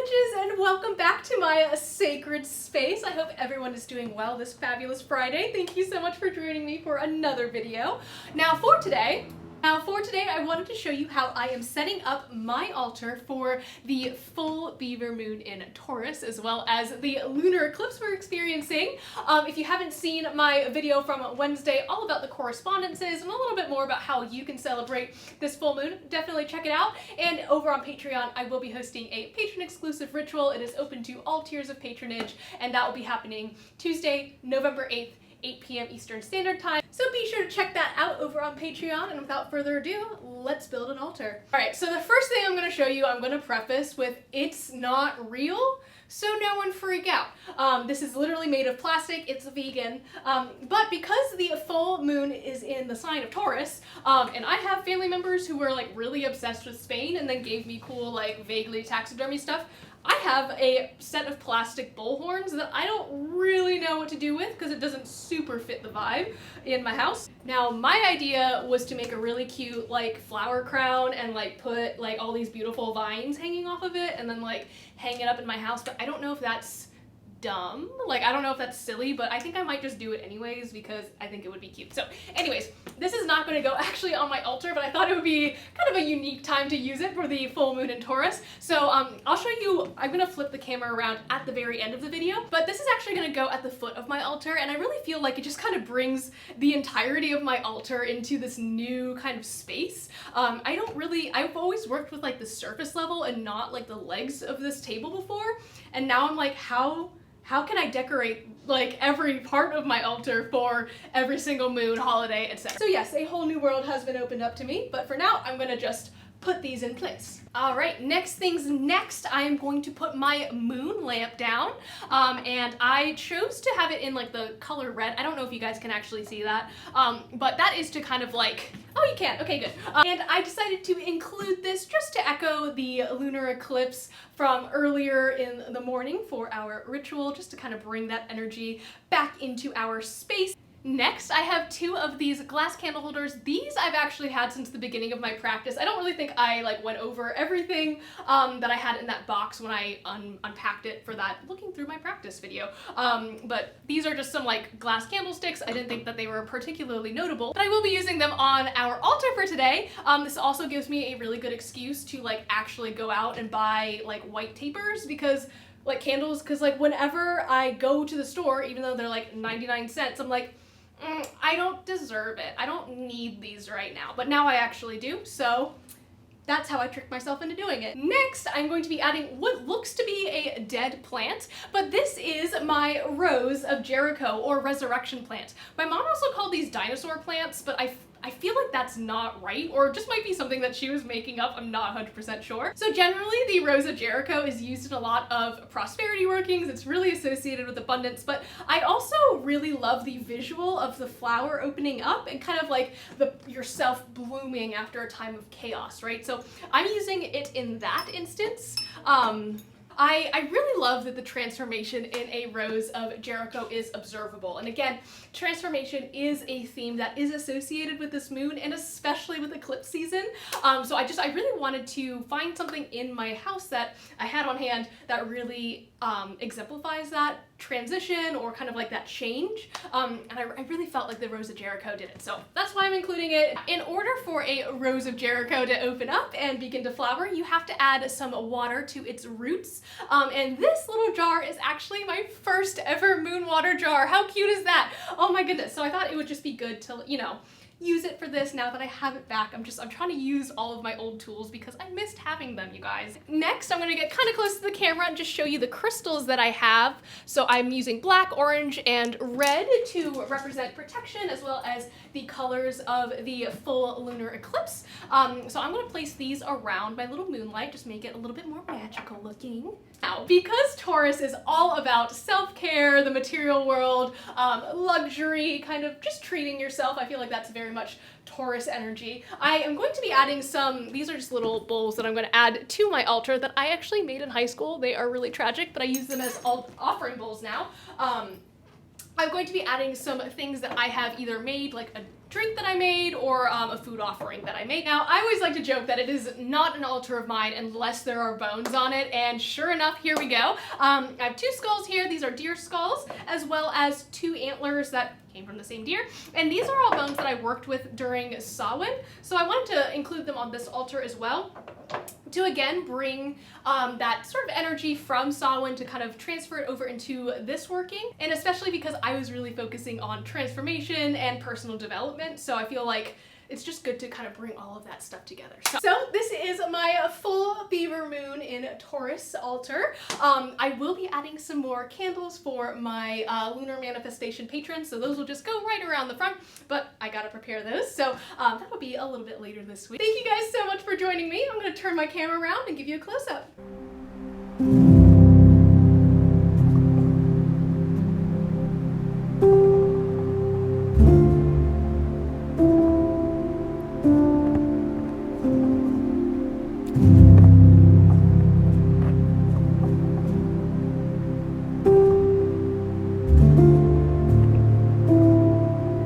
witches, and welcome back to my sacred space. I hope everyone is doing well this fabulous Friday. Thank you so much for joining me for another video. Now for today, I wanted to show you how I am setting up my altar for the full Beaver moon in Taurus, as well as the lunar eclipse we're experiencing. If you haven't seen my video from Wednesday all about the correspondences and a little bit more about how you can celebrate this full moon, definitely check it out. And over on Patreon, I will be hosting a patron-exclusive ritual. It is open to all tiers of patronage, and that will be happening Tuesday, November 8th, 8 p.m. Eastern Standard Time. So be sure to check that out over on Patreon, and without further ado, let's build an altar. Alright, so the first thing I'm going to show you, I'm going to preface with, it's not real, so no one freak out. This is literally made of plastic, it's vegan, but because the full moon is in the sign of Taurus, and I have family members who were like really obsessed with Spain and then gave me cool like vaguely taxidermy stuff, I have a set of plastic bullhorns that I don't really know what to do with because it doesn't super fit the vibe in my house. Now, my idea was to make a really cute like flower crown and like put like all these beautiful vines hanging off of it and then like hang it up in my house, but I don't know if that's dumb. Like, I don't know if that's silly, but I think I might just do it anyways because I think it would be cute. So anyways, this is not going to go actually on my altar, but I thought it would be kind of a unique time to use it for the full moon in Taurus. So I'll show you, I'm going to flip the camera around at the very end of the video, but this is actually going to go at the foot of my altar, and I really feel like it just kind of brings the entirety of my altar into this new kind of space. I've always worked with like the surface level and not like the legs of this table before, and now I'm like, how can I decorate like every part of my altar for every single moon, holiday, etc. So yes, a whole new world has been opened up to me, but for now I'm gonna just put these in place. Alright, next, I am going to put my moon lamp down, and I chose to have it in like the color red. I don't know if you guys can actually see that, but that is to kind of like, oh you can, okay good. And I decided to include this just to echo the lunar eclipse from earlier in the morning for our ritual, just to kind of bring that energy back into our space. Next, I have two of these glass candle holders. These I've actually had since the beginning of my practice. I don't really think I like went over everything that I had in that box when I unpacked it for that looking through my practice video. But these are just some like glass candlesticks. I didn't think that they were particularly notable, but I will be using them on our altar for today. This also gives me a really good excuse to like actually go out and buy like white tapers, because like candles, because like whenever I go to the store, even though they're like 99 cents, I'm like, I don't deserve it. I don't need these right now, but now I actually do, so that's how I tricked myself into doing it. Next, I'm going to be adding what looks to be a dead plant, but this is my Rose of Jericho, or resurrection plant. My mom also called these dinosaur plants, but I feel like that's not right, or it just might be something that she was making up. I'm not 100% sure. So generally, the Rose of Jericho is used in a lot of prosperity workings. It's really associated with abundance, but I also really love the visual of the flower opening up and kind of like yourself blooming after a time of chaos, right? So I'm using it in that instance. I really love that the transformation in a Rose of Jericho is observable. And again, transformation is a theme that is associated with this moon, and especially with eclipse season. So I really wanted to find something in my house that I had on hand that really exemplifies that transition or kind of like that change. And I really felt like the Rose of Jericho did it. So that's why I'm including it. In order for a Rose of Jericho to open up and begin to flower, you have to add some water to its roots. And this little jar is actually my first ever moon water jar. How cute is that? Oh my goodness. So I thought it would just be good to, you know, use it for this now that I have it back. I'm trying to use all of my old tools because I missed having them, you guys. Next, I'm gonna get kind of close to the camera and just show you the crystals that I have. So I'm using black, orange, and red to represent protection, as well as the colors of the full lunar eclipse. So I'm gonna place these around my little moonlight, just make it a little bit more magical looking. Now, because Taurus is all about self-care, the material world, luxury, kind of just treating yourself, I feel like that's very much Taurus energy. I am going to be adding some, these are just little bowls that I'm going to add to my altar that I actually made in high school. They are really tragic, but I use them as offering bowls now. I'm going to be adding some things that I have either made, like drink that I made or a food offering that I made. Now, I always like to joke that it is not an altar of mine unless there are bones on it, and sure enough, here we go. I have 2 skulls here. These are deer skulls, as well as 2 antlers that came from the same deer, and these are all bones that I worked with during Samhain, so I wanted to include them on this altar as well, to again bring that sort of energy from Samhain to kind of transfer it over into this working, and especially because I was really focusing on transformation and personal development, so I feel like it's just good to kind of bring all of that stuff together. So this is my full Beaver moon in Taurus altar. I will be adding some more candles for my lunar manifestation patrons, so those will just go right around the front, but I gotta prepare those, so that'll be a little bit later this week. Thank you guys so much for joining me. I'm gonna turn my camera around and give you a close-up.